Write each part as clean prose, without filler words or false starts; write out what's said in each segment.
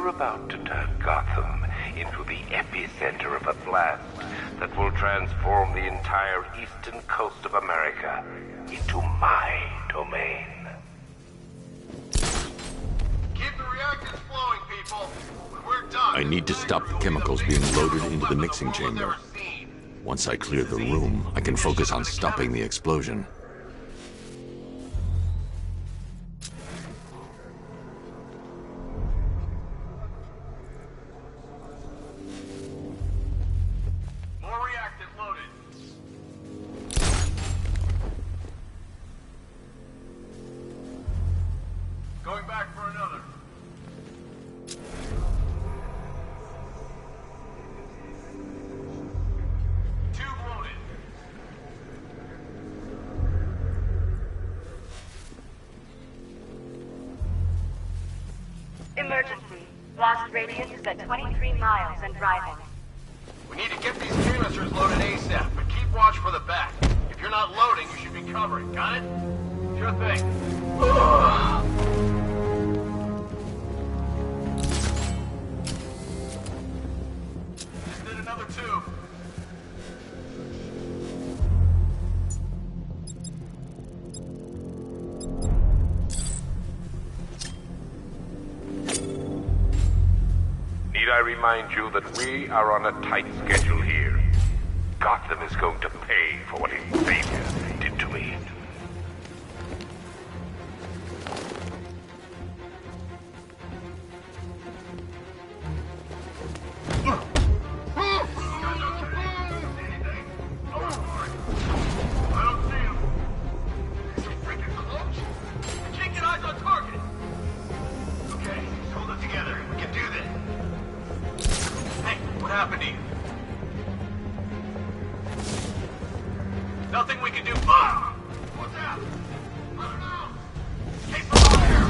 We're about to turn Gotham into the epicenter of a blast that will transform the entire eastern coast of America into my domain. Keep the reactors flowing, people. When we're done, I need to stop the chemicals being loaded into the mixing chamber. Once I clear the room, I can focus on stopping the explosion. Emergency. Blast radius is at 23 miles and driving. We need to get these canisters loaded ASAP, but keep watch for the back. If you're not loading, you should be covering. Got it? Sure thing. Just did another tube. Need I remind you that we are on a tight schedule here? Gotham is going to pay for what his savior did to me. Nothing we can do. What's that? I don't know. Case of fire.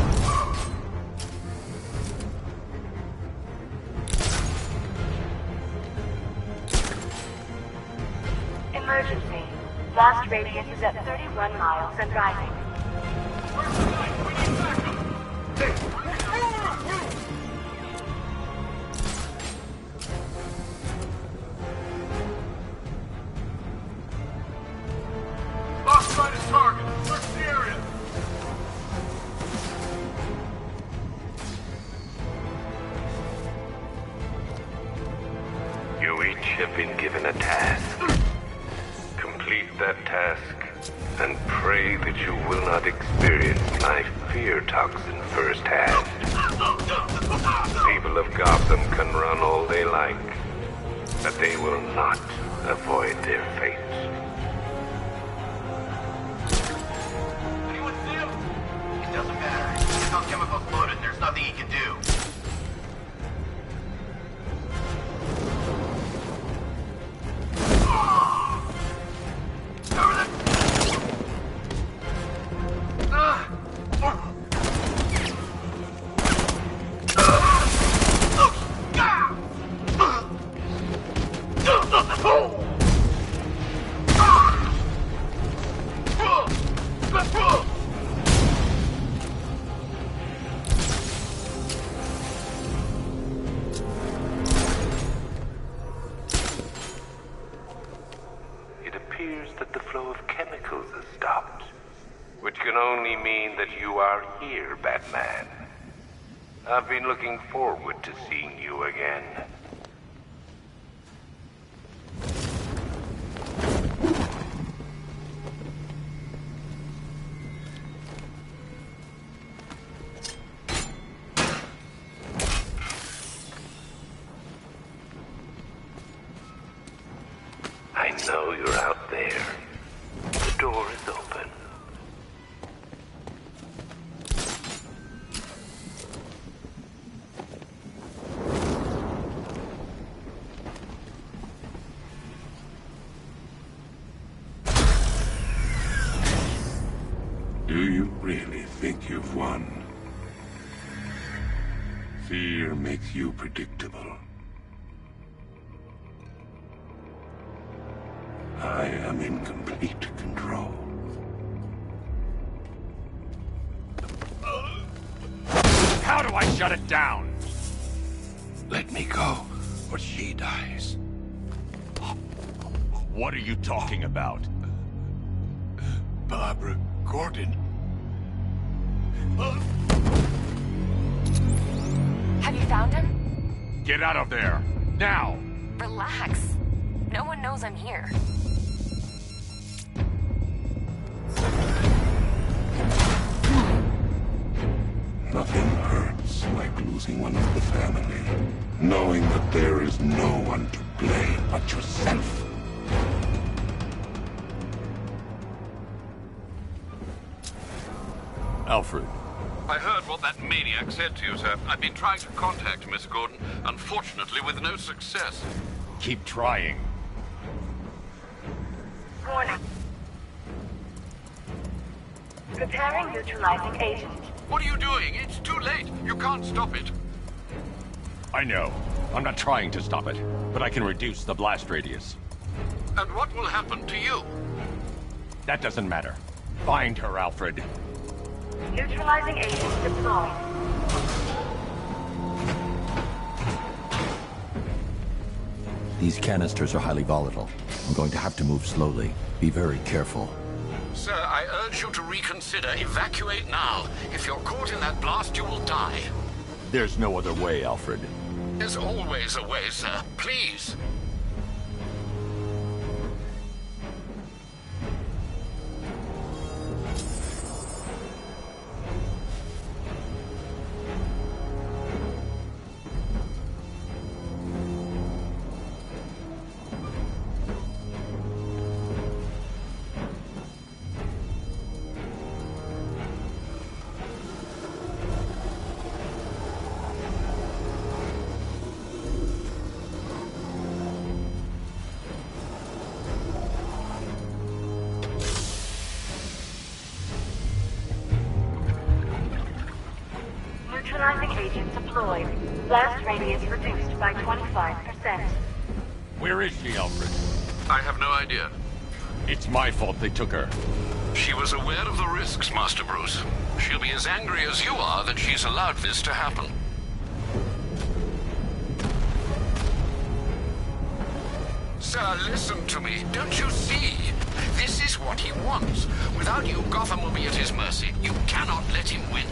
Emergency. Blast radius is at 31 miles and driving. Where's the guy? We need backup. Hey. Target. Search the area. You each have been given a task. Complete that task, and pray that you will not experience my fear toxin firsthand. People of Gotham can run all they like, but they will not avoid their fate. Doesn't matter. Get those chemicals loaded. There's nothing he can do. That the flow of chemicals has stopped, which can only mean that you are here, Batman. I've been looking forward to seeing you again. I know you're out there. The door is open. Do you really think you've won? Fear makes you predictable. I am in complete control. How do I shut it down? Let me go, or she dies. What are you talking about? Barbara Gordon. Have you found him? Get out of there! Now! Relax. No one knows I'm here. Nothing hurts like losing one of the family. Knowing that there is no one to blame but yourself. Alfred. I heard what that maniac said to you, sir. I've been trying to contact Miss Gordon, unfortunately with no success. Keep trying. Warning. Preparing neutralizing agent. What are you doing? It's too late. You can't stop it. I know. I'm not trying to stop it, but I can reduce the blast radius. And what will happen to you? That doesn't matter. Find her, Alfred. Neutralizing agent deployed. These canisters are highly volatile. I'm going to have to move slowly. Be very careful. Sir, I urge you to reconsider. Evacuate now. If you're caught in that blast, you will die. There's no other way, Alfred. There's always a way, sir. Please. Neutralizing agent deployed. Blast radius reduced by 25%. Where is she, Alfred? I have no idea. It's my fault they took her. She was aware of the risks, Master Bruce. She'll be as angry as you are that she's allowed this to happen. Sir, listen to me. Don't you see? This is what he wants. Without you, Gotham will be at his mercy. You cannot let him win.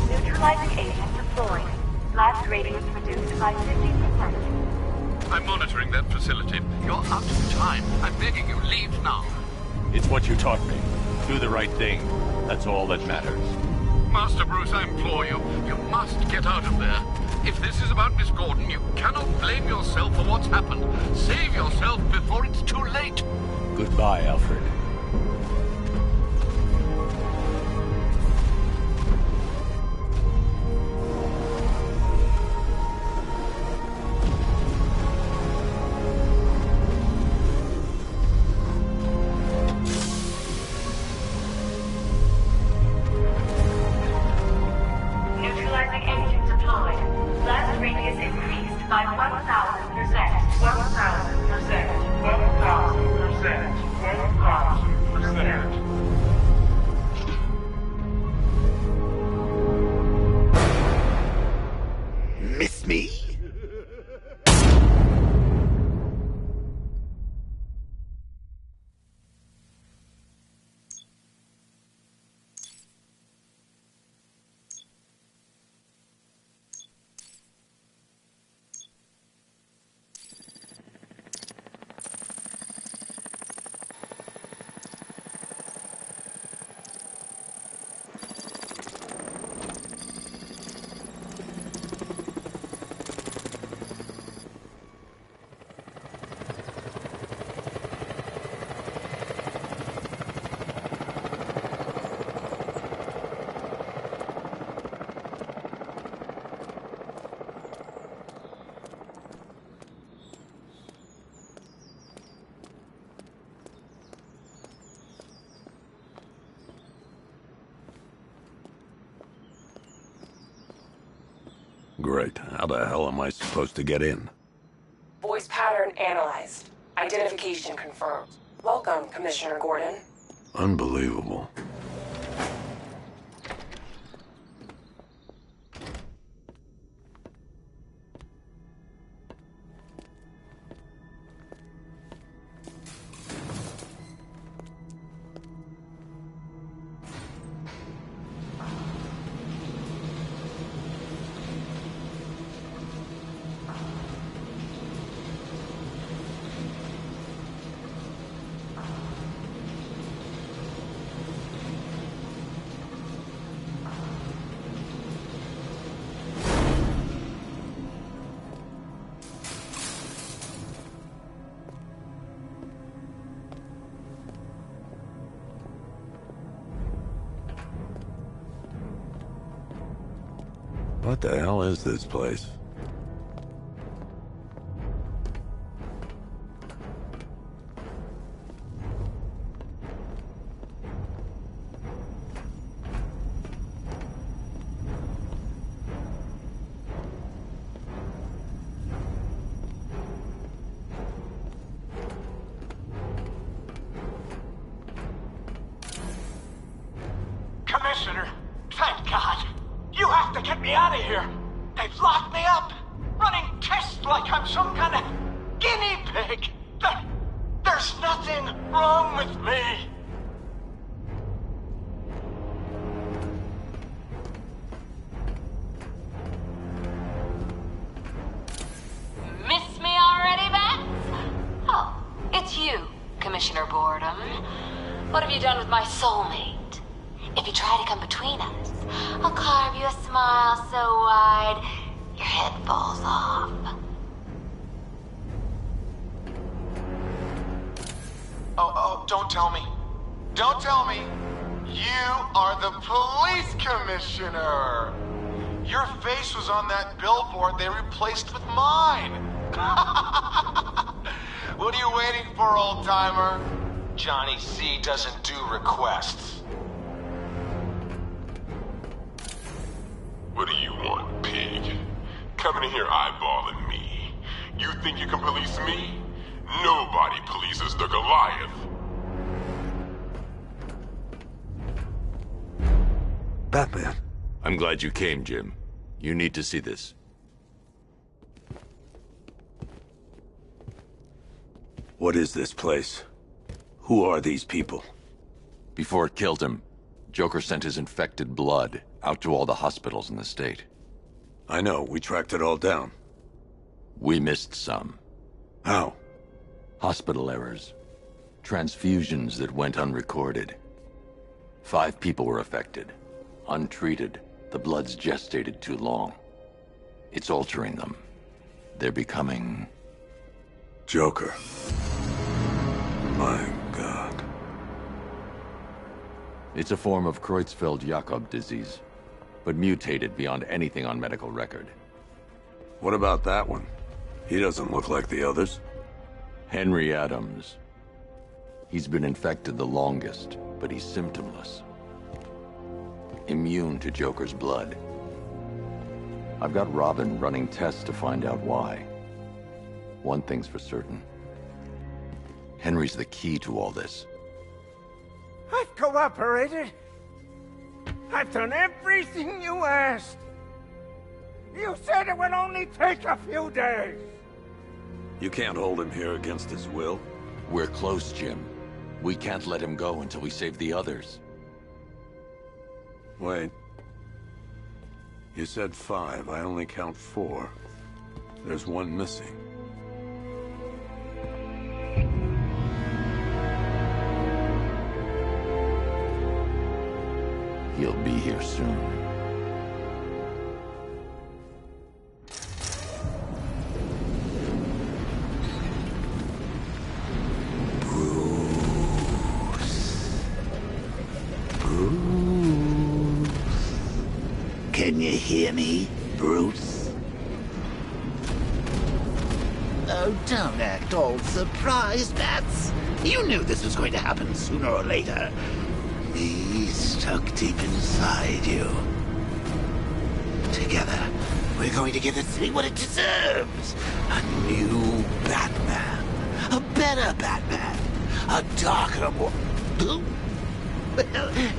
Neutralizing agent deployed. Blast radius reduced by 50%. I'm monitoring that facility. You're out of time. I'm begging you, leave now. It's what you taught me. Do the right thing. That's all that matters. Master Bruce, I implore you, you must get out of there. If this is about Miss Gordon, you cannot blame yourself for what's happened. Save yourself before it's too late. Goodbye, Alfred. Neutralizing agent deployed. Blast radius increased by 1,000%. 1,000%. 1,000%. 1,000%. Great. How the hell am I supposed to get in? Voice pattern analyzed. Identification confirmed. Welcome, Commissioner Gordon. Unbelievable. What the hell is this place? Commissioner, thank God. You have to get me out of here. They've locked me up, running tests like I'm some kind of guinea pig. There's nothing wrong with me. Miss me already, Bats? Oh, it's you, Commissioner Boredom. What have you done with my soulmate? If you try to come between us, I'll carve you a smile so wide, your head falls off. Oh, don't tell me. Don't tell me. You are the police commissioner. Your face was on that billboard they replaced with mine. What are you waiting for, old-timer? Johnny C doesn't do requests. What do you want, pig? Coming in here eyeballing me. You think you can police me? Nobody polices the Goliath. Batman. I'm glad you came, Jim. You need to see this. What is this place? Who are these people? Before it killed him, Joker sent his infected blood out to all the hospitals in the state. I know, we tracked it all down. We missed some. How? Hospital errors. Transfusions that went unrecorded. 5 people were affected. Untreated, the blood's gestated too long. It's altering them. They're becoming... Joker. My God. It's a form of Creutzfeldt-Jakob disease, but mutated beyond anything on medical record. What about that one? He doesn't look like the others. Henry Adams. He's been infected the longest, but he's symptomless. Immune to Joker's blood. I've got Robin running tests to find out why. One thing's for certain. Henry's the key to all this. I've cooperated. I've done everything you asked. You said it would only take a few days. You can't hold him here against his will. We're close, Jim. We can't let him go until we save the others. Wait. You said 5. I only count 4. There's one missing. He'll be here soon. Can you hear me, Bruce? Oh, don't act all surprised, Bats. You knew this was going to happen sooner or later. Me stuck deep inside you. Together, We're going to give the city what it deserves. A new Batman. A better Batman. A darker, more... Well,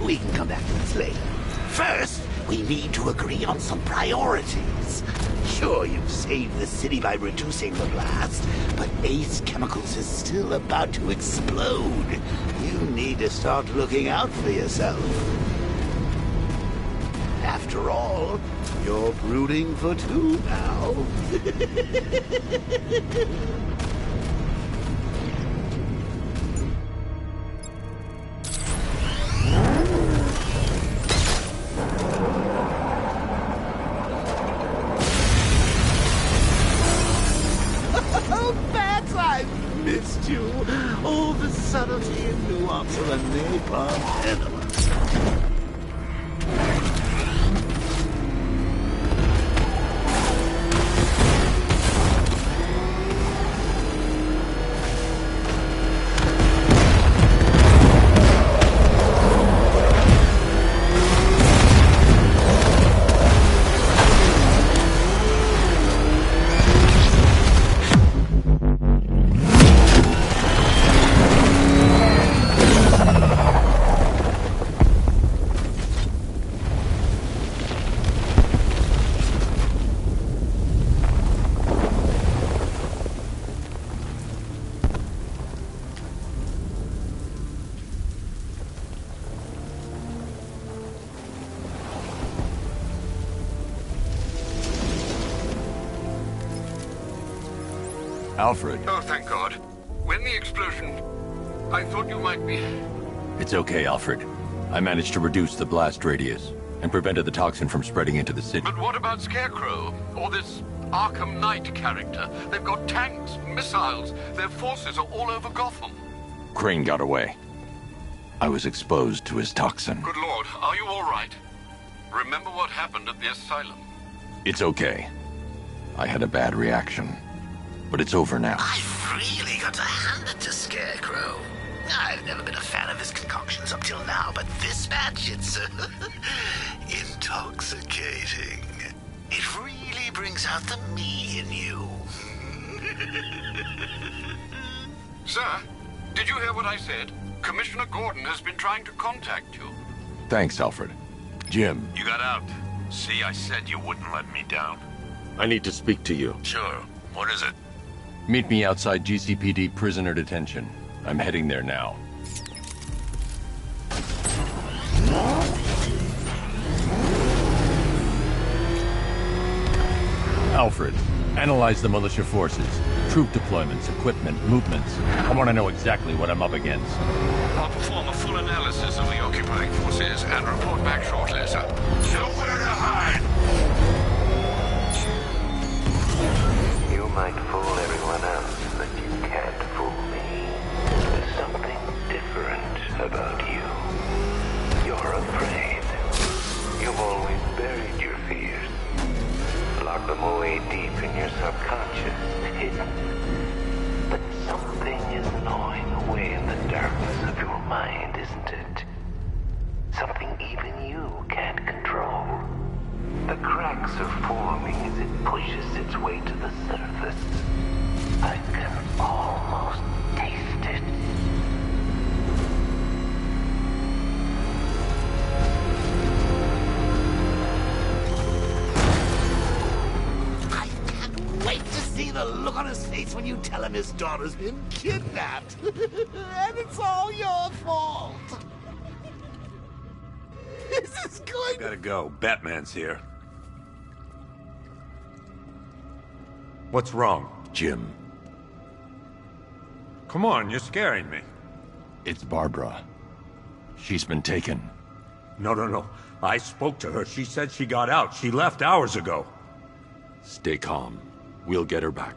we can come back to this later. First, we need to agree on some priorities. Sure, you've saved the city by reducing the blast, but Ace Chemicals is still about to explode. You need to start looking out for yourself. After all, you're brooding for two now. Bats, I've missed you. All the subtlety and nuance of a napalm enema. Alfred. Oh, thank God. When the explosion... I thought you might be... It's okay, Alfred. I managed to reduce the blast radius and prevented the toxin from spreading into the city. But what about Scarecrow? Or this Arkham Knight character? They've got tanks, missiles. Their forces are all over Gotham. Crane got away. I was exposed to his toxin. Good Lord, are you all right? Remember what happened at the asylum? It's okay. I had a bad reaction. But it's over now. I've really got to hand it to Scarecrow. I've never been a fan of his concoctions up till now, but this batch, it's intoxicating. It really brings out the me in you. Sir, did you hear what I said? Commissioner Gordon has been trying to contact you. Thanks, Alfred. Jim. You got out. See, I said you wouldn't let me down. I need to speak to you. Sure. What is it? Meet me outside GCPD prisoner detention. I'm heading there now. Alfred, analyze the militia forces, troop deployments, equipment, movements. I want to know exactly what I'm up against. I'll perform a full analysis of the occupying forces and report back shortly, sir. Nowhere to hide! You might fool everyone else, but you can't fool me. There's something different about you. You're afraid. You've always buried your fears. Locked them away deep in your subconscious, hidden. But something is gnawing away in the darkness of your mind, isn't it? Something even you can't control. The cracks are forming as it pushes its way to the surface. I can almost taste it. I can't wait to see the look on his face when you tell him his daughter's been kidnapped. And it's all your fault. This is going... Gotta go. Batman's here. What's wrong? Jim. Come on, you're scaring me. It's Barbara. She's been taken. No. I spoke to her. She said she got out. She left hours ago. Stay calm. We'll get her back.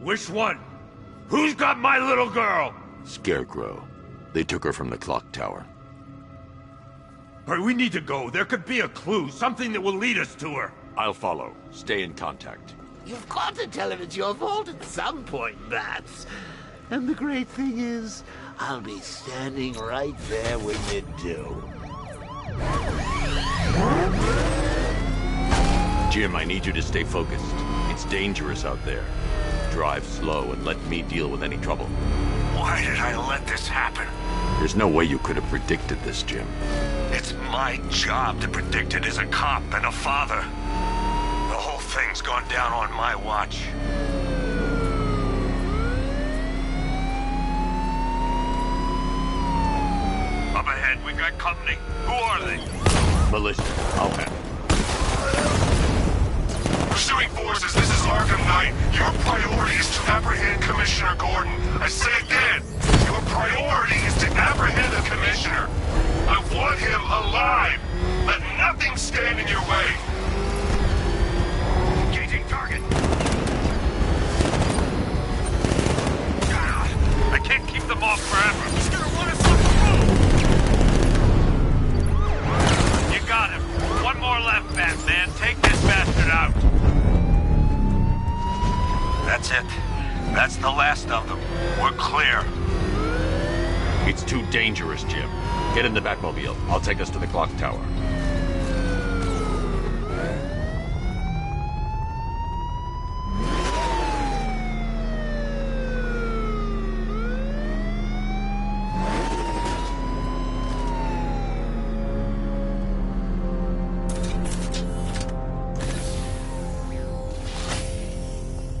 Which one? Who's got my little girl? Scarecrow. They took her from the clock tower. All right, we need to go. There could be a clue, something that will lead us to her. I'll follow. Stay in contact. You've got to tell him it's your fault at some point, Bats. And the great thing is, I'll be standing right there when you do. Jim, I need you to stay focused. It's dangerous out there. Drive slow and let me deal with any trouble. Why did I let this happen? There's no way you could have predicted this, Jim. It's my job to predict it as a cop and a father. The whole thing's gone down on my watch. Up ahead, we got company. Who are they? Militia. I'll handle it. Pursuing forces, this is Arkham Knight. Your priority is to apprehend Commissioner Gordon. I say again, your priority is to apprehend the Commissioner. I want him alive. Let nothing stand in your way. Engaging target. I can't keep them off forever. He's gonna want us on the road. You got him. One more left, Batman. Take this bastard out. That's it. That's the last of them. We're clear. It's too dangerous, Jim. Get in the Batmobile. I'll take us to the clock tower.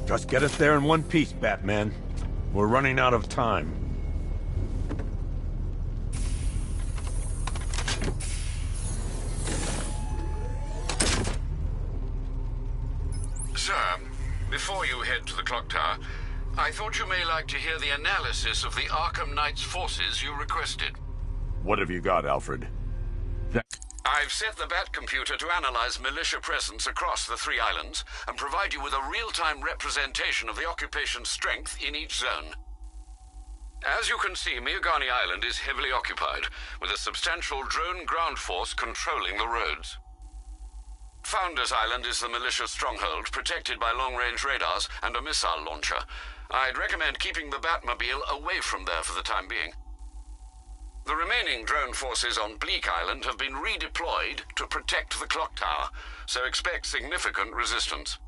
Just get us there in one piece, Batman. We're running out of time. Sir, before you head to the clock tower, I thought you may like to hear the analysis of the Arkham Knight's forces you requested. What have you got, Alfred? I've set the Batcomputer to analyze militia presence across the 3 islands and provide you with a real-time representation of the occupation's strength in each zone. As you can see, Miagani Island is heavily occupied, with a substantial drone ground force controlling the roads. Founders Island is the militia stronghold, protected by long-range radars and a missile launcher. I'd recommend keeping the Batmobile away from there for the time being. The remaining drone forces on Bleak Island have been redeployed to protect the clock tower, so expect significant resistance.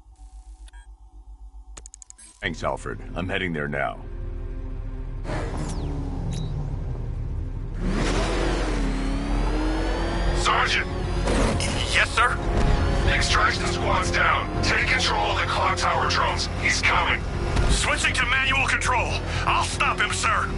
Thanks, Alfred. I'm heading there now. Sergeant! Yes, sir? Extraction squad's down. Take control of the clock tower drones. He's coming. Switching to manual control. I'll stop him, sir.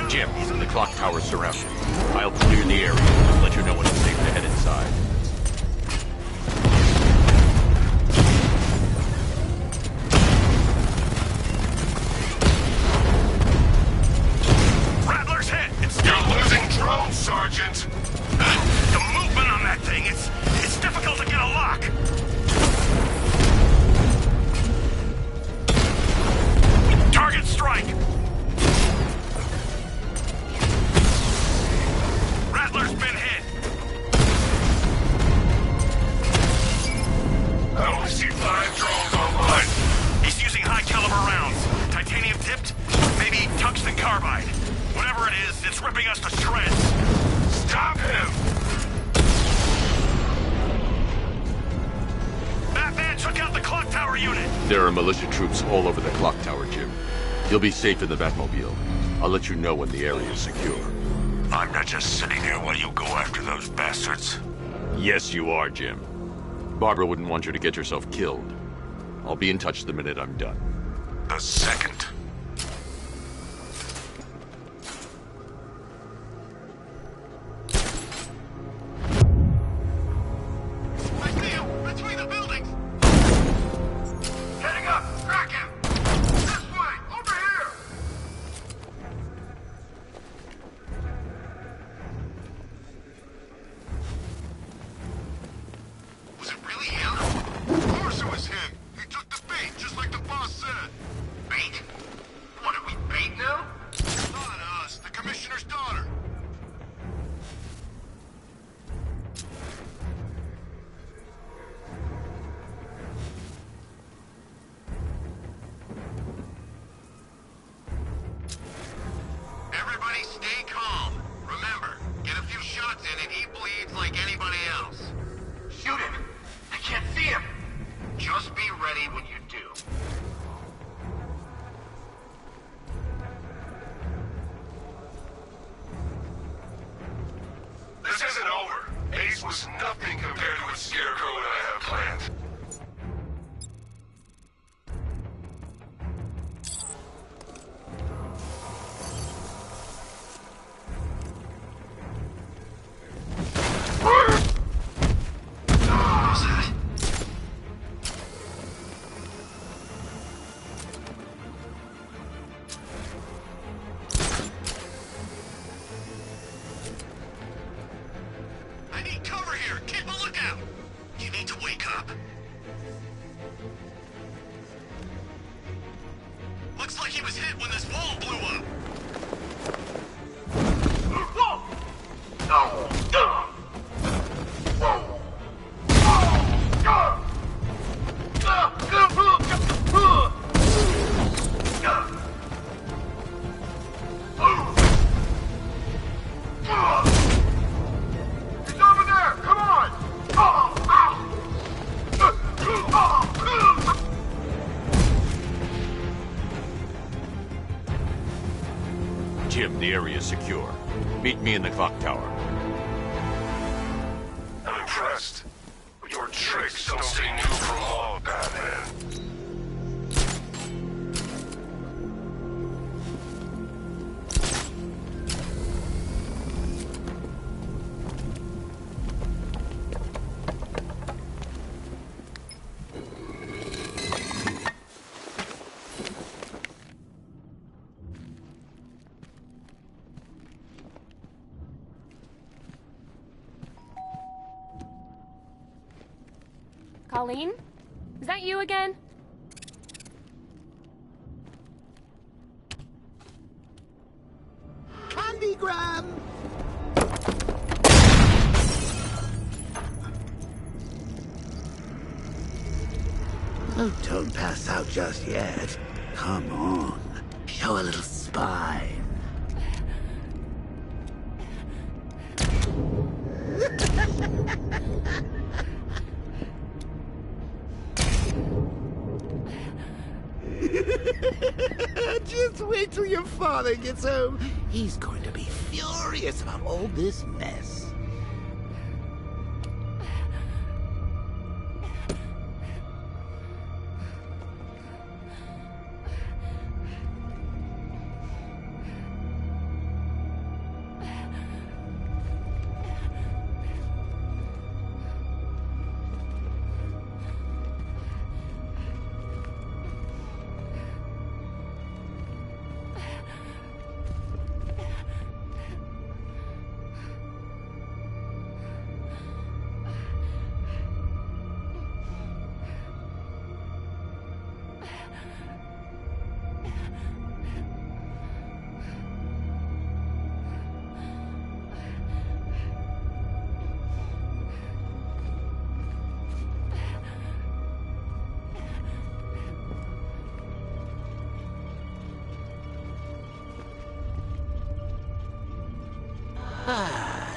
Jim, he's in the clock tower surrounded. I'll clear the area and let you know when it's safe to head inside. Rattler's hit! You're losing drones, Sergeant! The movement on that thing, it's difficult to get a lock. Target strike! Rattler's been hit! I only see 5 drones online. He's using high-caliber rounds. Titanium tipped? Maybe tungsten carbide. Whatever it is, it's ripping us to shreds. Stop him! Batman took out the clock tower unit! There are militia troops all over the clock tower, Jim. You'll be safe in the Batmobile. I'll let you know when the area is secure. I'm not just sitting here while you go after those bastards. Yes, you are, Jim. Barbara wouldn't want you to get yourself killed. I'll be in touch the minute I'm done. The second. I see him! Between the buildings! Heading up! Crack him! This way! Over here! Was it really him? Of course it was him! He took the bait, just like the boss said. Bait? was nothing compared to what Scarecrow and I have planned. Jim, the area is secure. Meet me in the clock tower. I'm impressed. But your tricks don't stay new for long, Batman. Colleen? Is that you again? Candygram! Oh, don't pass out just yet. Come on. Show a little spine. Just wait till your father gets home. He's going to be furious about all this mess.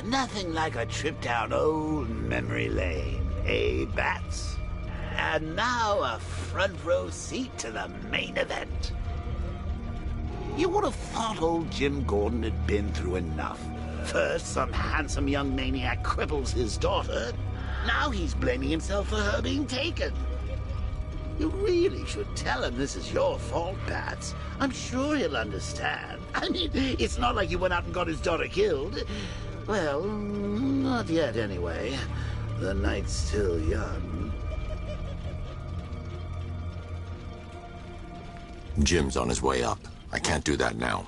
Nothing like a trip down old memory lane, eh, Bats? And now a front row seat to the main event. You would have thought old Jim Gordon had been through enough. First, some handsome young maniac cripples his daughter. Now he's blaming himself for her being taken. You really should tell him this is your fault, Bats. I'm sure he'll understand. I mean, it's not like you went out and got his daughter killed. Well, not yet anyway. The night's still young. Jim's on his way up. I can't do that now.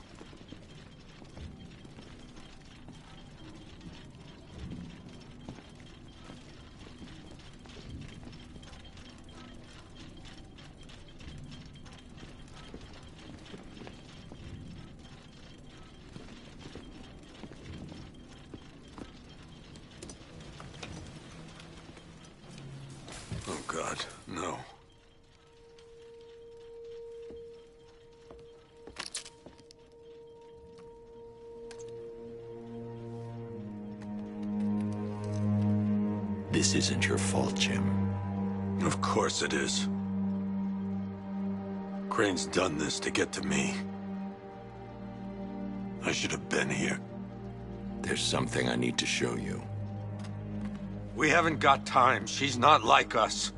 Oh, God, no. This isn't your fault, Jim. Of course it is. Crane's done this to get to me. I should have been here. There's something I need to show you. We haven't got time. She's not like us.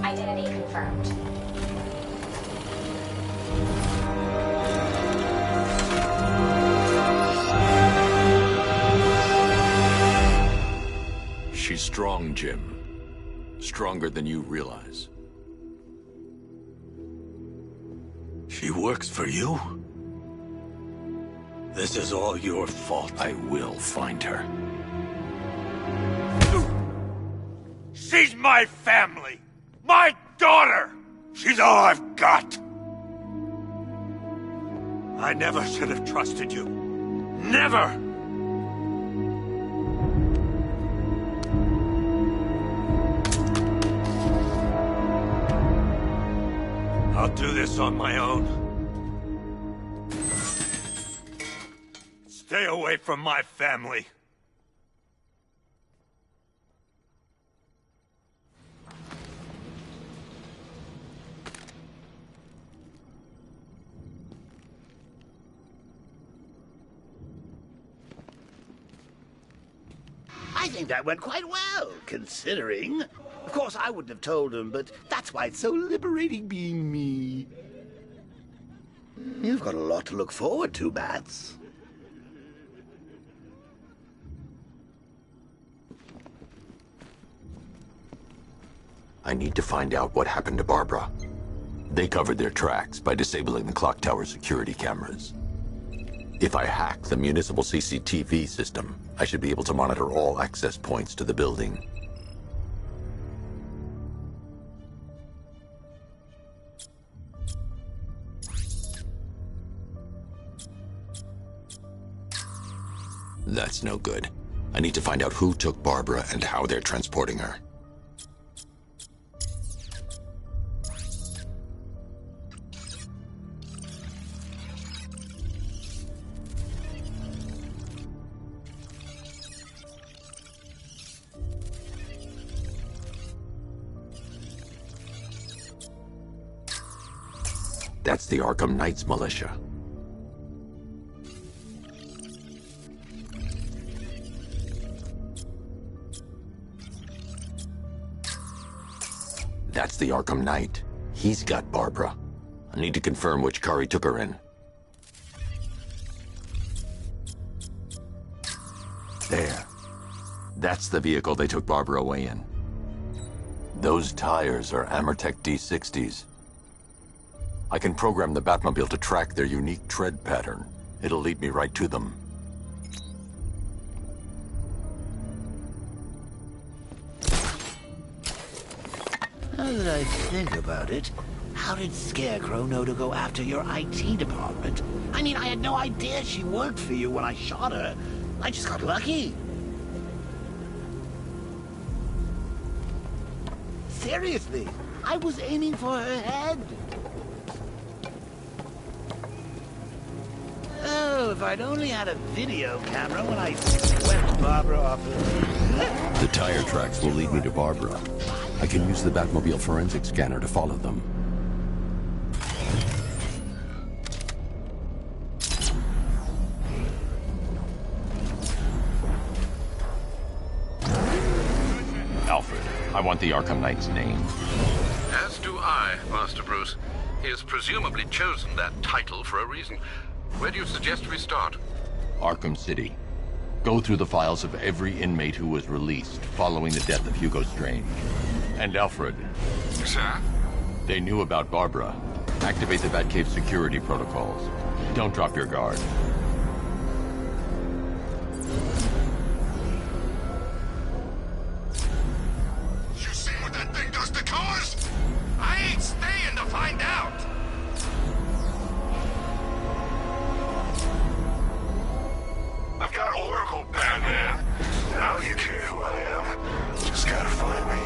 Identity confirmed. She's strong, Jim. Stronger than you realize. She works for you? This is all your fault. I will find her. She's my family! My daughter! She's all I've got! I never should have trusted you. Never! I'll do this on my own. Stay away from my family. I think that went quite well, considering. Of course, I wouldn't have told him, but that's why it's so liberating being me. You've got a lot to look forward to, Bats. I need to find out what happened to Barbara. They covered their tracks by disabling the clock tower security cameras. If I hack the municipal CCTV system, I should be able to monitor all access points to the building. That's no good. I need to find out who took Barbara and how they're transporting her. That's the Arkham Knights militia. That's the Arkham Knight. He's got Barbara. I need to confirm which car he took her in. There. That's the vehicle they took Barbara away in. Those tires are Amertech D60s. I can program the Batmobile to track their unique tread pattern. It'll lead me right to them. Now that I think about it, how did Scarecrow know to go after your IT department? I mean, I had no idea she worked for you when I shot her. I just got lucky. Seriously, I was aiming for her head. Oh, if I'd only had a video camera when I swept Barbara off her. The tire tracks will lead me to Barbara. I can use the Batmobile forensic scanner to follow them. Alfred, I want the Arkham Knight's name. As do I, Master Bruce. He has presumably chosen that title for a reason. Where do you suggest we start? Arkham City. Go through the files of every inmate who was released following the death of Hugo Strange. And Alfred. Sir? They knew about Barbara. Activate the Batcave security protocols. Don't drop your guard. You see what that thing does to cars? I ain't staying to find out. I've got Oracle, Batman. Now you care who I am. Just gotta find me.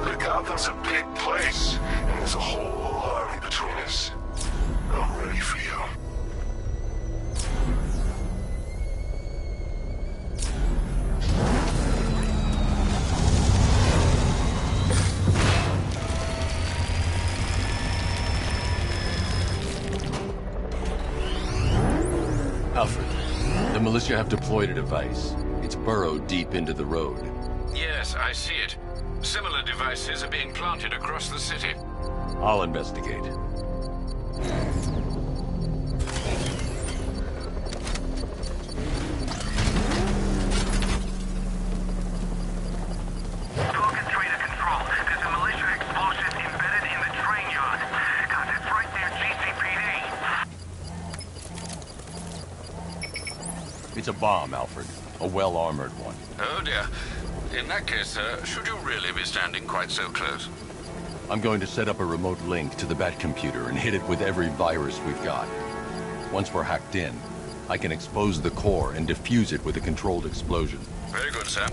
But Gotham's a big place, and there's a whole army between us. I'm ready for you. Alfred, The militia have deployed a device. It's burrowed deep into the road. Yes, I see it. Similar devices are being planted across the city. I'll investigate. It's a bomb, Alfred. A well-armored one. Oh dear. In that case, sir, should you really be standing quite so close? I'm going to set up a remote link to the Bat computer and hit it with every virus we've got. Once we're hacked in, I can expose the core and defuse it with a controlled explosion. Very good, sir.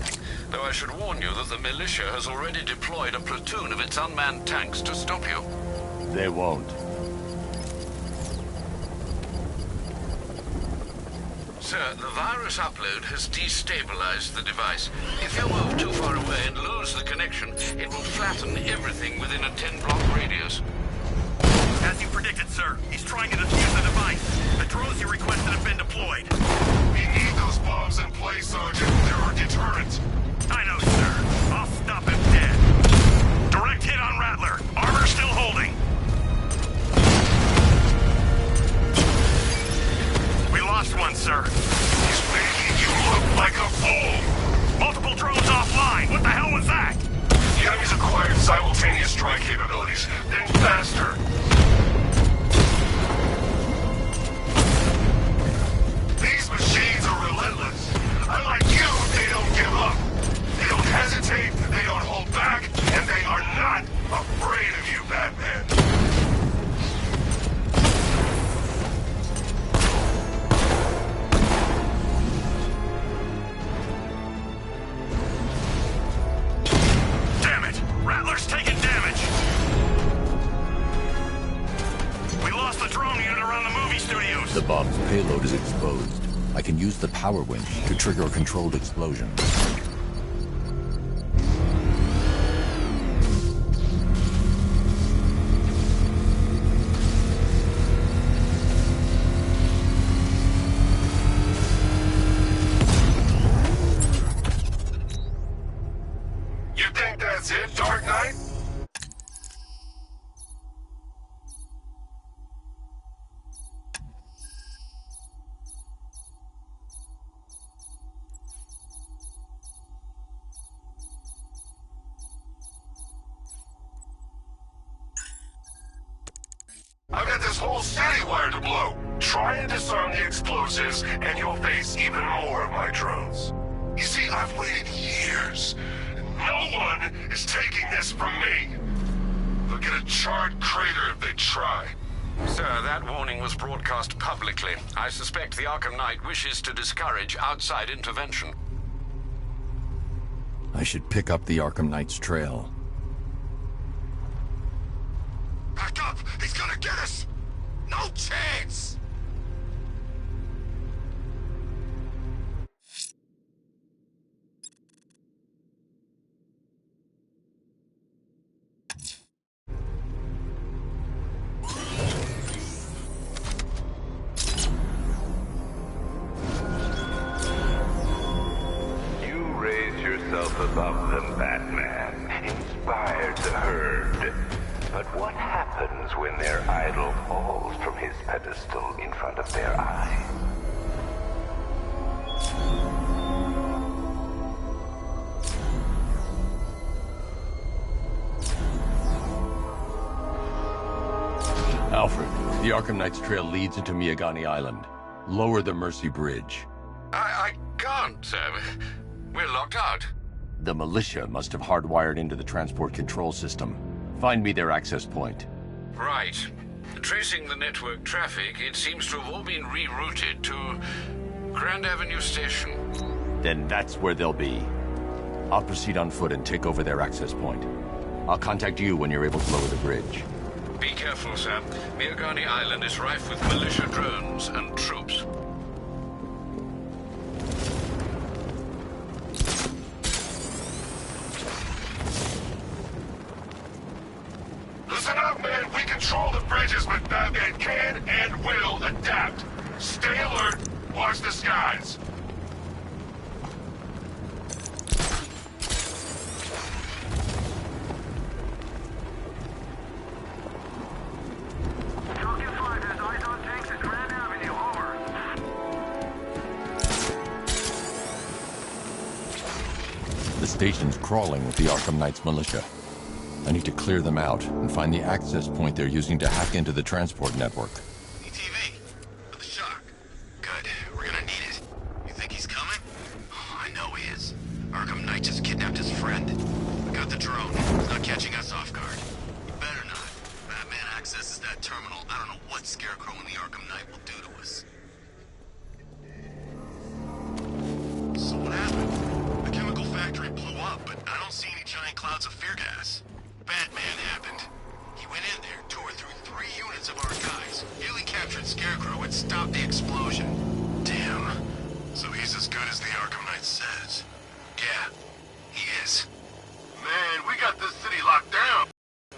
Though I should warn you that the militia has already deployed a platoon of its unmanned tanks to stop you. They won't. Sir, the virus upload has destabilized the device. If you move too far away and lose the connection, it will flatten everything within a 10-block radius. As you predicted, sir. He's trying to defuse the device. The drones you requested have been deployed. We need those bombs in place, Sergeant. They're our deterrent. I know, sir. I'll stop him dead. Direct hit on Rattler. Armor still holding. We lost one, sir. He's making you look like a fool. Multiple drones offline. What the hell was that? The enemy's acquired simultaneous strike capabilities. Then faster. These machines are relentless. Unlike you, they don't give up. They don't hesitate, they don't hold back, and they are not afraid of you, Batman. Damn it! Rattler's taking damage! We lost the drone unit around the movie studios. The bomb's payload is exposed. I can use the power winch to trigger a controlled explosion. You think that's it, Dark Knight? I've got this whole city wired to blow. Try and disarm the explosives, and you'll face even more of my drones. You see, I've waited years. No one is taking this from me. They'll get a charred crater if they try. Sir, that warning was broadcast publicly. I suspect the Arkham Knight wishes to discourage outside intervention. I should pick up the Arkham Knight's trail. Back up! He's gonna get us! No chance! You raise yourself above them, Batman. Inspired the herd. But what happens when their idol falls from his pedestal in front of their eyes? Alfred, the Arkham Knight's trail leads into Miagani Island. Lower the Mercy Bridge. I can't, sir. We're locked out. The militia must have hardwired into the transport control system. Find me their access point. Right. Tracing the network traffic, it seems to have all been rerouted to Grand Avenue Station. Then that's where they'll be. I'll proceed on foot and take over their access point. I'll contact you when you're able to lower the bridge. Be careful, sir. Miagani Island is rife with militia drones and troops. Listen up, man. We control the bridges, but Batman can and will adapt. Stay alert. Watch Watch the skies! The station's crawling with the Arkham Knight's militia. I need to clear them out and find the access point they're using to hack into the transport network. ETV. For the shock. Good. We're gonna need it. You think he's coming? Oh, I know he is. Arkham Knight just kidnapped his friend. We got the drone. He's not catching us off guard. He better not. Batman accesses that terminal. I don't know what Scarecrow and the Arkham Knight will do to us. So what happened? The chemical factory blew up, but I don't see any giant clouds of fear gas. Batman happened. He went in there, tore through 3 units of our guys, nearly captured Scarecrow, and stopped the explosion. Damn. So he's as good as the Arkham Knight says. Yeah, he is. Man, we got this city locked down.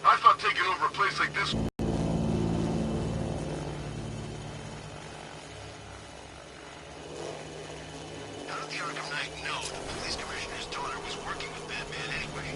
I thought taking over a place like this... How did the Arkham Knight know the police commissioner's daughter was working with Batman anyway?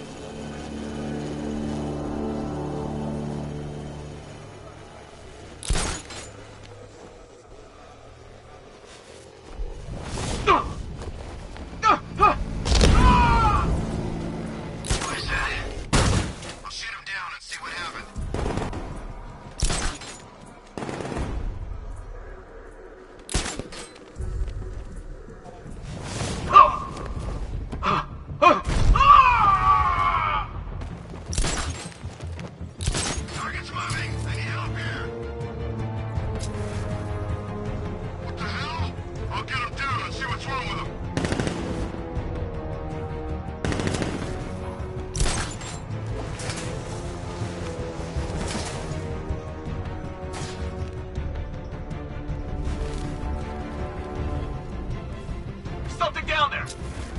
Something down there!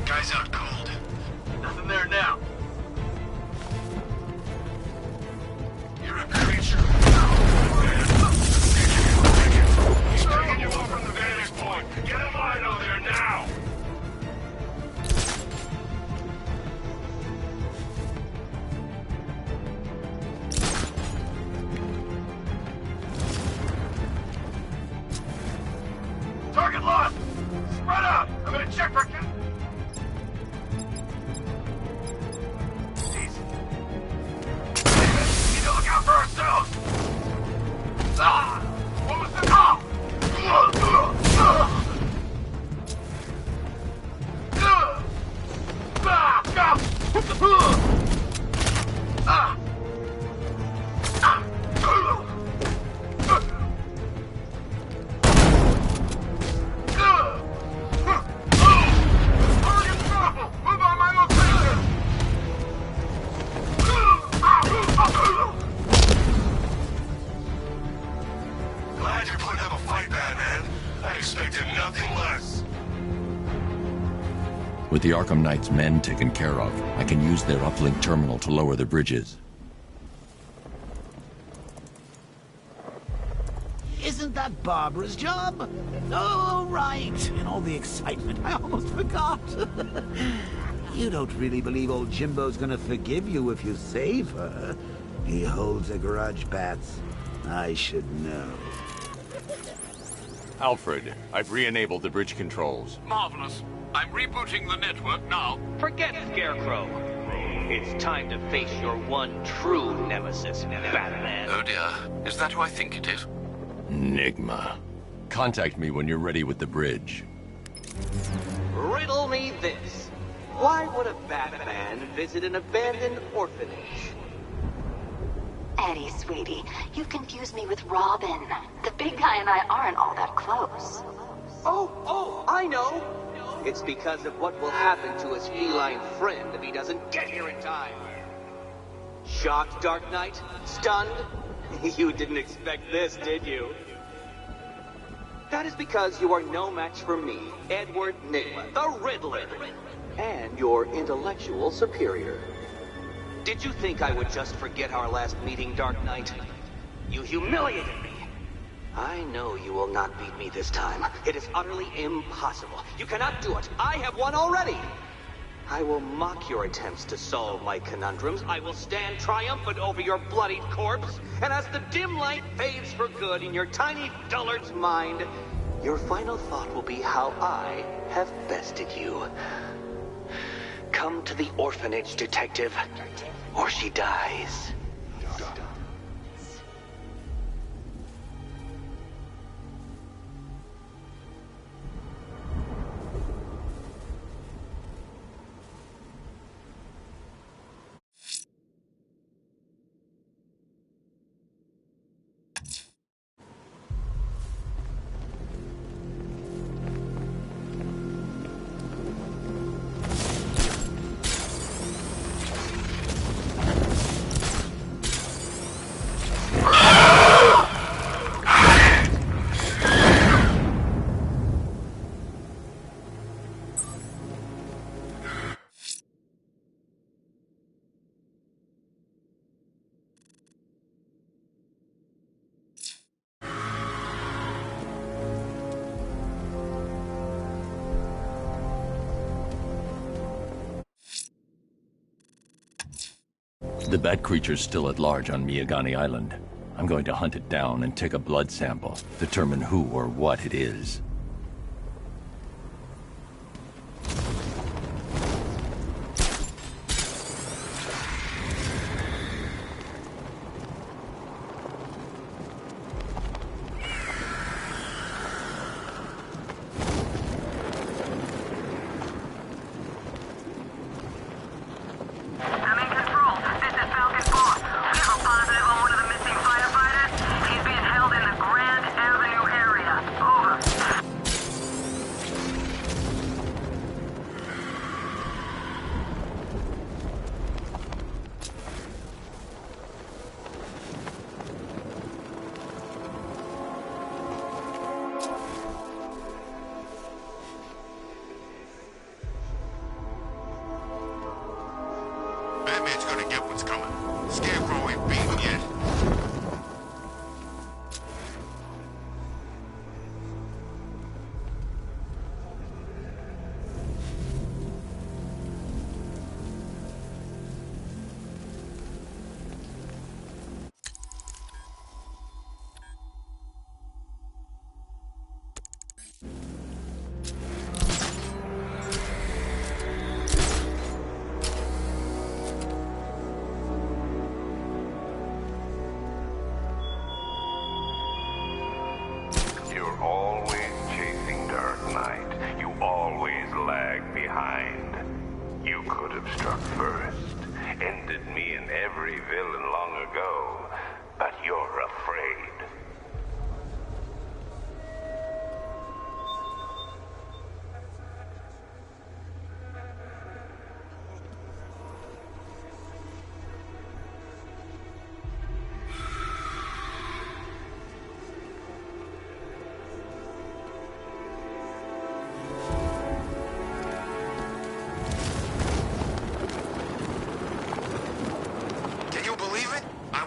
Guy's out cold. Nothing there now. You're a creature. He's taking you up from the vantage point. Get him out of there now! Target lost! Spread out! I'm gonna check for... Easy. Need to look out for ourselves! Ah! What was the... Ah! Glad you're putting up a fight, Batman. I expected nothing less. With the Arkham Knight's men taken care of, I can use their uplink terminal to lower the bridges. Isn't that Barbara's job? Oh, right. In all the excitement, I almost forgot. You don't really believe old Jimbo's gonna forgive you if you save her. He holds a grudge, Bats. I should know. Alfred, I've re-enabled the bridge controls. Marvelous. I'm rebooting the network now. Forget Scarecrow. It's time to face your one true nemesis, Batman. Oh dear. Is that who I think it is? Enigma. Contact me when you're ready with the bridge. Riddle me this. Why would a Batman visit an abandoned orphanage? Eddie, sweetie, you confused me with Robin. The big guy and I aren't all that close. Oh, I know. It's because of what will happen to his feline friend if he doesn't get here in time. Shocked, Dark Knight? Stunned? You didn't expect this, did you? That is because you are no match for me, Edward Nygma, the Riddler, and your intellectual superior. Did you think I would just forget our last meeting, Dark Knight? You humiliated me. I know you will not beat me this time. It is utterly impossible. You cannot do it. I have won already. I will mock your attempts to solve my conundrums. I will stand triumphant over your bloodied corpse. And as the dim light fades for good in your tiny dullard's mind, your final thought will be how I have bested you. Come to the orphanage, detective, or she dies. The bat creature's still at large on Miyagani Island. I'm going to hunt it down and take a blood sample, determine who or what it is. Batman's gonna get what's coming. Scarecrow ain't beaten yet.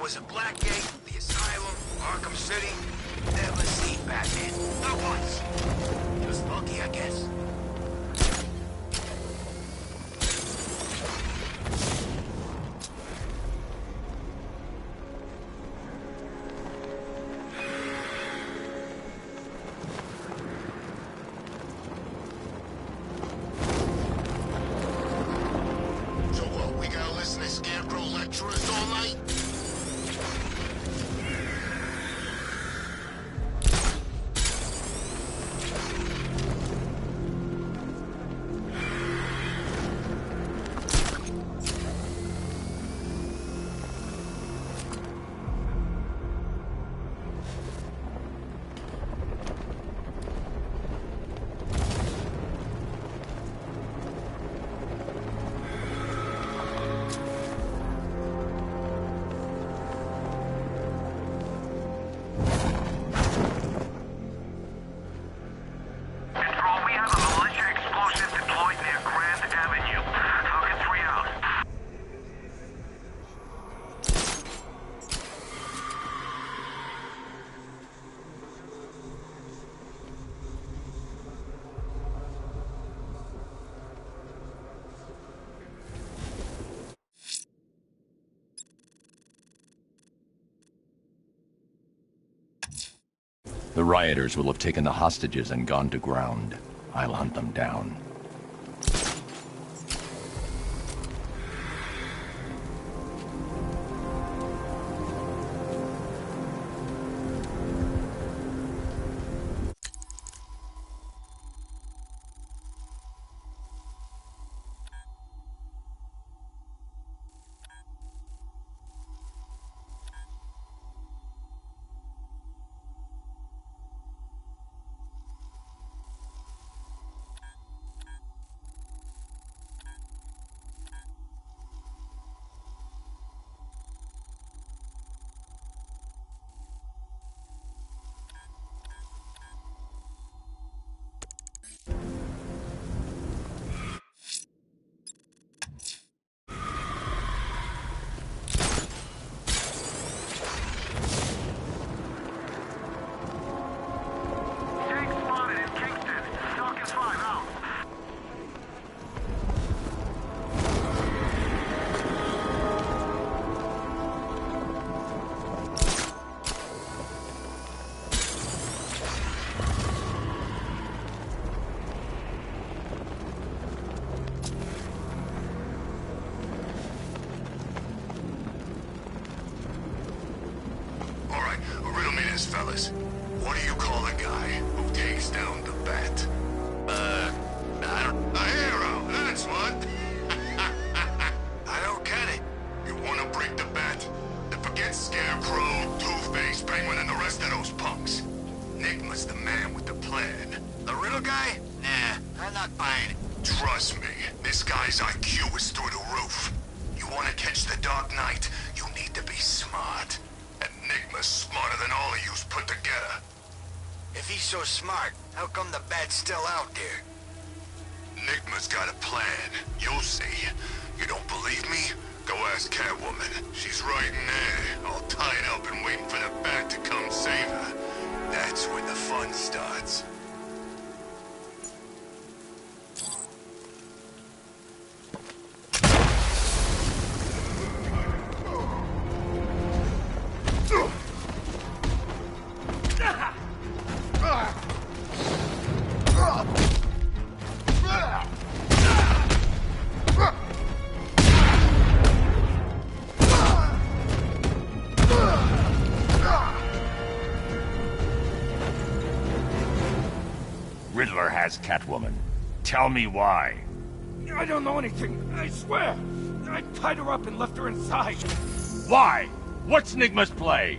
Was a black The rioters will have taken the hostages and gone to ground. I'll hunt them down. Fellas, what do you call a guy who takes down the bat? A hero, that's what. I don't get it. You want to break the bat? Then forget Scarecrow, Two-Face, Penguin, and the rest of those punks. Nigma's the man with the plan. The real guy? Nah, I'm not buying it. Trust me, this guy's IQ is through the roof. You want to catch the Dark Knight, you need to be smart. Enigma's smarter than all of yous put together. If he's so smart, how come the bat's still out there? Enigma's got a plan. You'll see. You don't believe me? Go ask Catwoman. She's right in there, all tied up and waiting for the bat to come save her. That's when the fun starts. Riddler has Catwoman. Tell me why. I don't know anything, I swear. I tied her up and left her inside. Why? What's Nigma's play?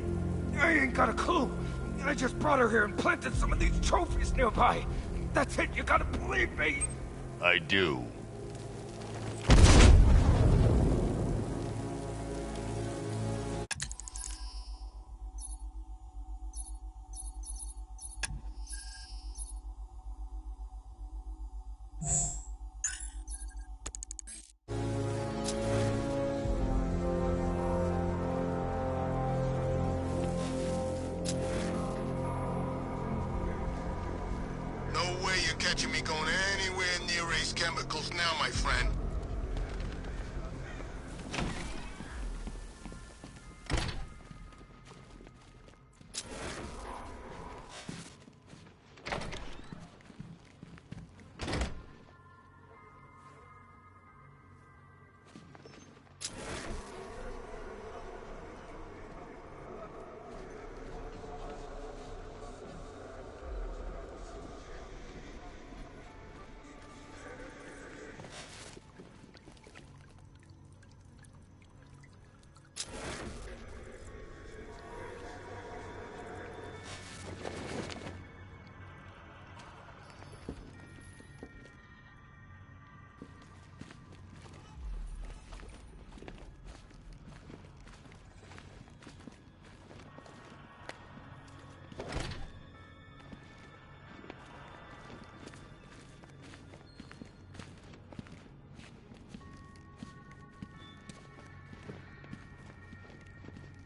I ain't got a clue. I just brought her here and planted some of these trophies nearby. That's it, you gotta believe me. I do. Catching me going anywhere near Ace Chemicals now, my friend.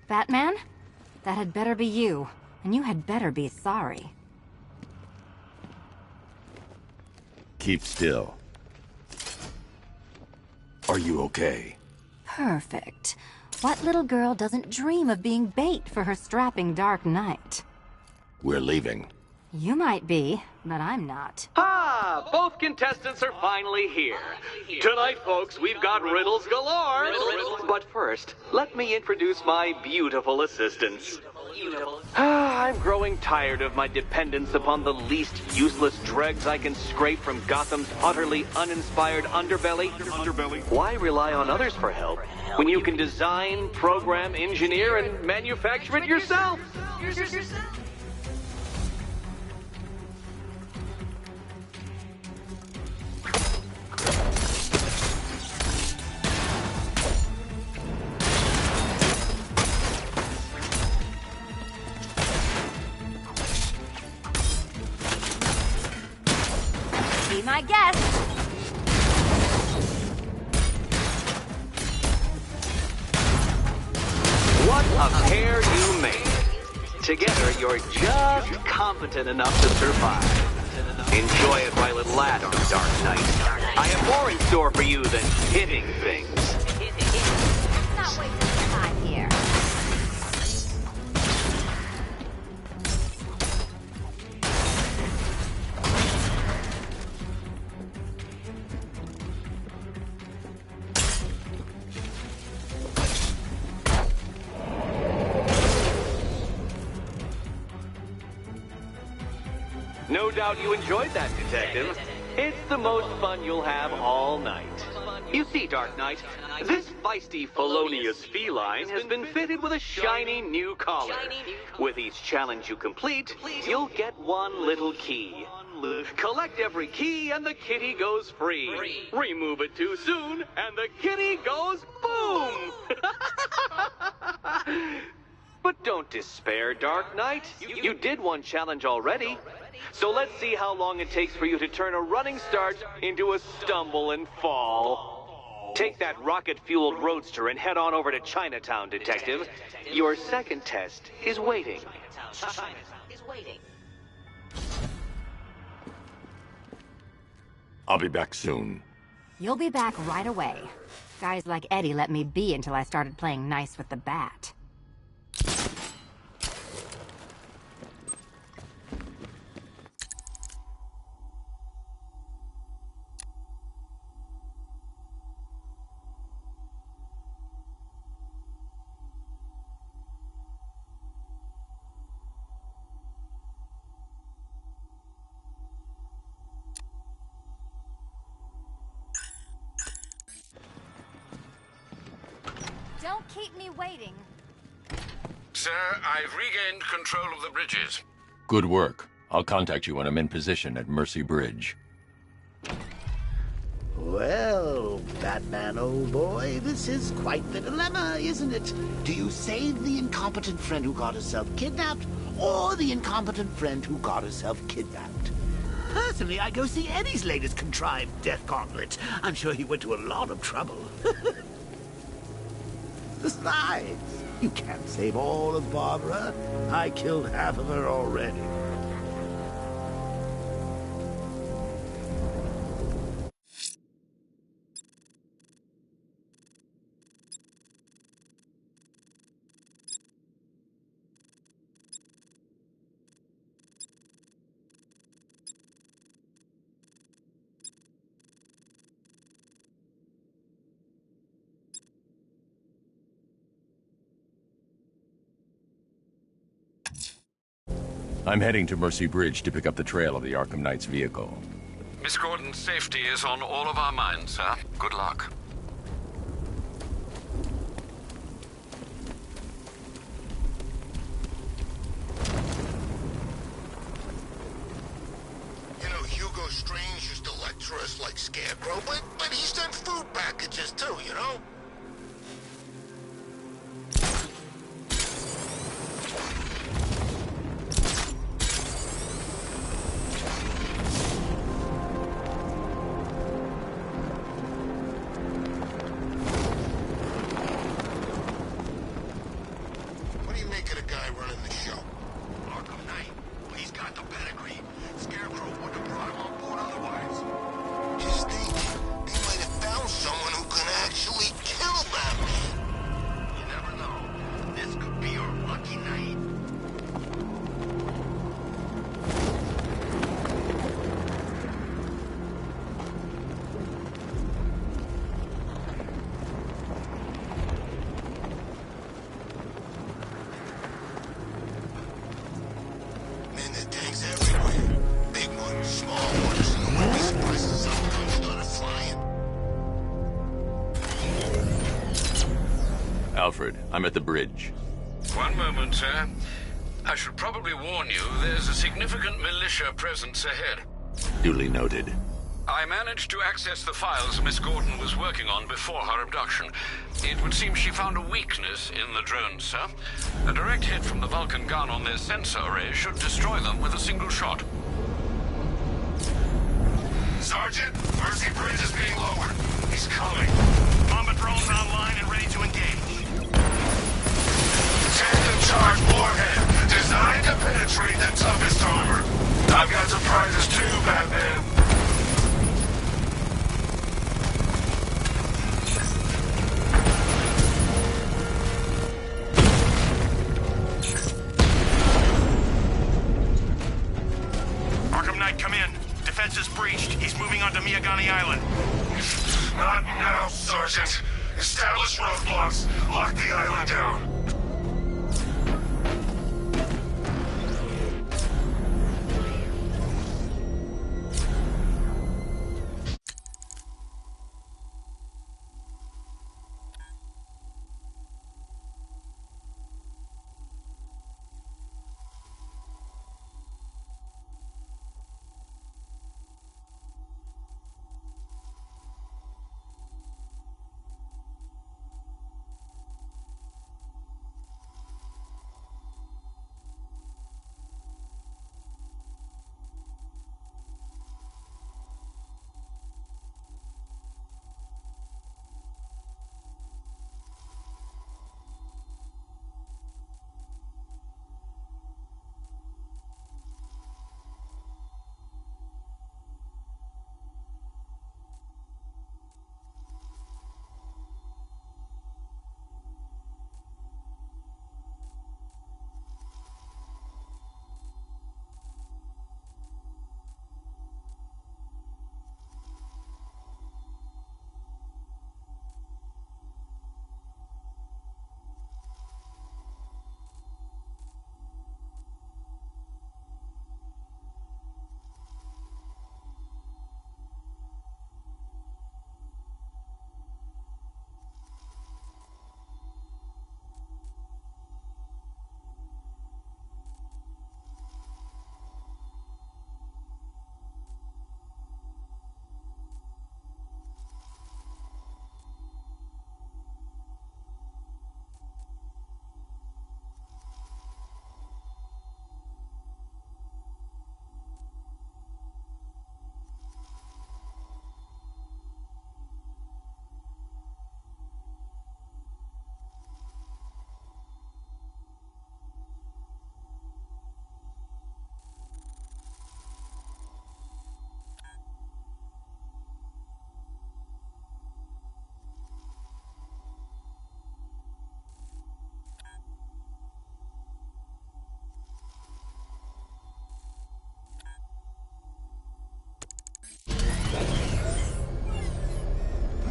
Batman? That had better be you. And you had better be sorry. Keep still. Are you okay? Perfect. What little girl doesn't dream of being bait for her strapping Dark Knight? We're leaving. You might be, but I'm not. Ah, both contestants are finally here. Tonight, folks, we've got riddles galore. But first, let me introduce my beautiful assistants. I'm growing tired of my dependence upon the least useless dregs I can scrape from Gotham's utterly uninspired underbelly. Why rely on others for help when you can design, program, engineer, and manufacture it yourself? Be my guest. What a pair you made. Together, you're just competent enough to survive. Enjoy it while it lasts, Dark Knight. I have more in store for you than hitting things. Not wasting time here. No doubt you enjoyed that, Detective. It's the most fun you'll have all night. You see, Dark Knight, this feisty, felonious feline has been fitted with a shiny new collar. With each challenge you complete, you'll get one little key. Collect every key and the kitty goes free. Remove it too soon and the kitty goes boom! But don't despair, Dark Knight. You did one challenge already. So let's see how long it takes for you to turn a running start into a stumble and fall. Take that rocket-fueled roadster and head on over to Chinatown, Detective. Your second test is waiting. I'll be back soon. You'll be back right away. Guys like Eddie let me be until I started playing nice with the bat. Don't keep me waiting. Sir, I've regained control of the bridges. Good work. I'll contact you when I'm in position at Mercy Bridge. Well, Batman, old boy, this is quite the dilemma, isn't it? Do you save the incompetent friend who got herself kidnapped, or the incompetent friend who got herself kidnapped? Personally, I go see Eddie's latest contrived death gauntlet. I'm sure he went to a lot of trouble. Besides, you can't save all of Barbara. I killed half of her already. I'm heading to Mercy Bridge to pick up the trail of the Arkham Knight's vehicle. Miss Gordon's safety is on all of our minds, sir. Good luck. You know, Hugo Strange used to lecture us like Scarecrow, but he sent food packages too, you know? What do you make of the guy running the show? Arkham Knight. Well, he's got the pedigree. Scarecrow wouldn't have brought him on board otherwise. Just think, they might have found someone who can actually Alfred. I'm at the bridge. One moment, sir. I should probably warn you, there's a significant militia presence ahead. Duly noted. I managed to access the files Miss Gordon was working on before her abduction. It would seem she found a weakness in the drones, sir. A direct hit from the Vulcan gun on their sensor array should destroy them with a single shot. Sergeant, Mercy Bridge is being lowered. He's coming. Bomber drones online and ready to engage. Tandem charge warhead, designed to penetrate the toughest armor. I've got surprises too, Batman. Arkham Knight, come in. Defense is breached. He's moving onto Miyagani Island. Not now, Sergeant. Establish roadblocks. Lock the island down.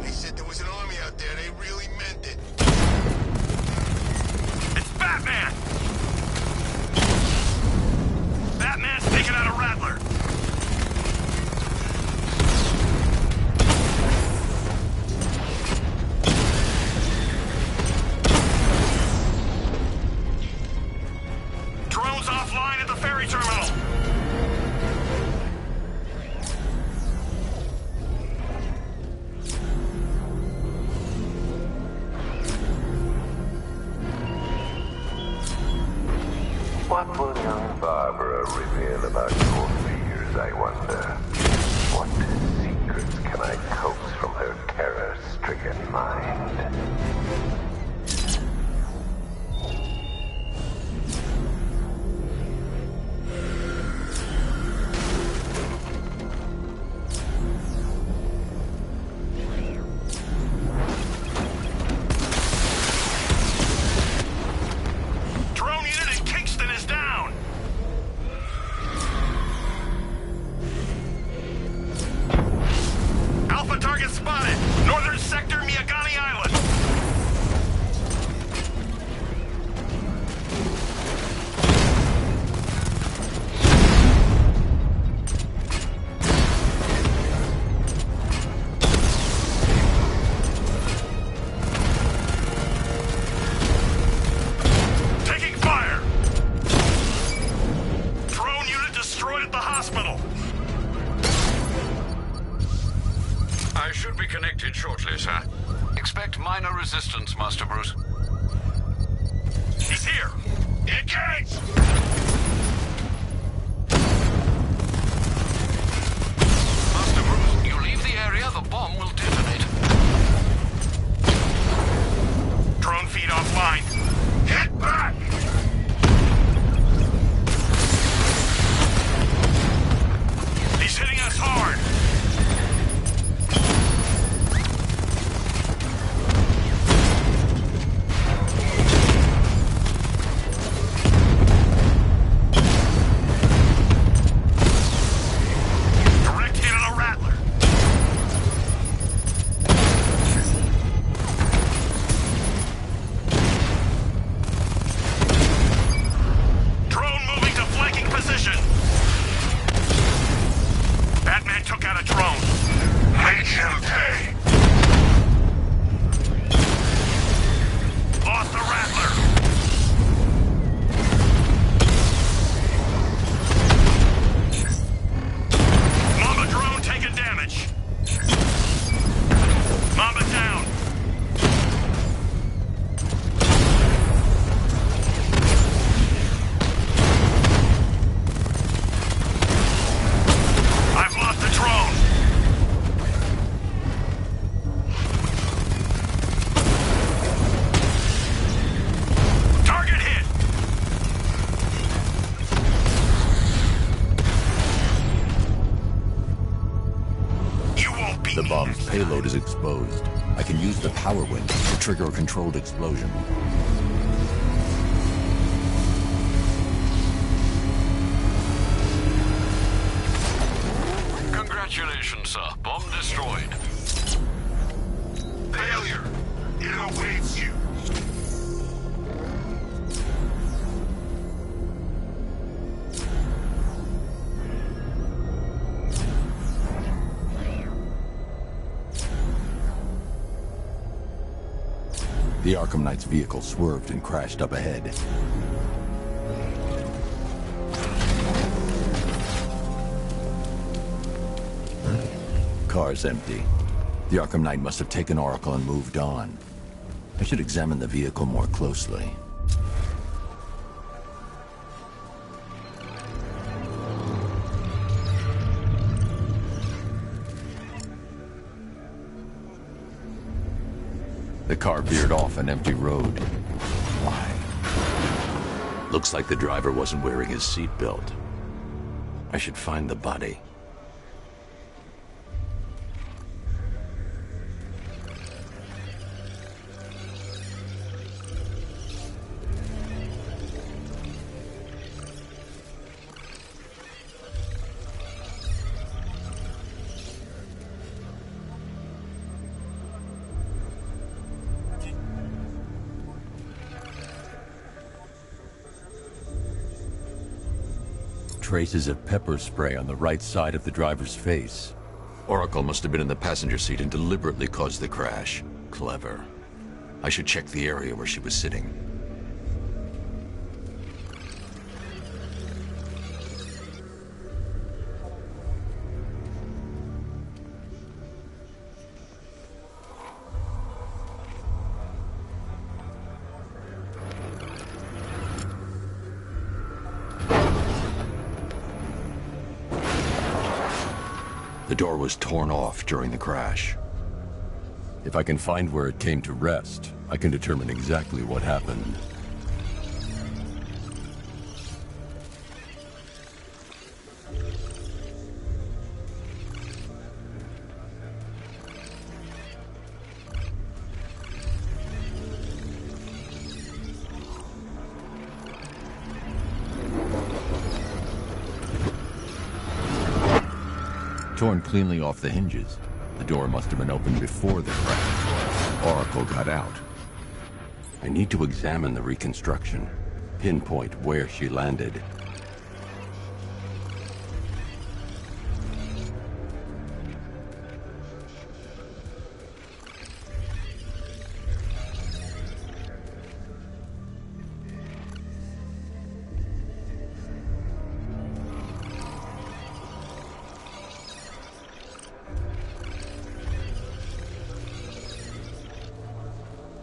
They said there was an army out there. They really meant it. It's Batman! Batman's taking out a Rattler. Drones offline at the ferry terminal. What will young Barbara reveal about your fears, I wonder? What secrets can I coax from her terror-stricken mind? Target spotted! Northern sector, Miyagani Island! at the hospital! I should be connected shortly, sir. Expect minor resistance, Master Bruce. He's here! Engage! Master Bruce, you leave the area, the bomb will detonate. Drone feed offline. Get back! He's hitting us hard! Direct hit on a rattler. Drone moving to flanking position. Batman took out a drone. Make him pay! Lost the rattler. Mamba drone taking damage. Mamba down. I've lost the drone. Target hit. You won't beat The me bomb's next payload is exposed. I can use the power winch to trigger a controlled explosion. Congratulations, sir. Bomb destroyed. Failure! It awaits you! The Arkham Knight's vehicle swerved and crashed up ahead. Car's empty. The Arkham Knight must have taken Oracle and moved on. I should examine the vehicle more closely. The car veered off an empty road. Why? Looks like the driver wasn't wearing his seatbelt. I should find the body. Traces of pepper spray on the right side of the driver's face. Oracle must have been in the passenger seat and deliberately caused the crash. Clever. I should check the area where she was sitting. The door was torn off during the crash. If I can find where it came to rest, I can determine exactly what happened. Torn cleanly off the hinges. The door must have been opened before the crash. Oracle got out. I need to examine the reconstruction, pinpoint where she landed.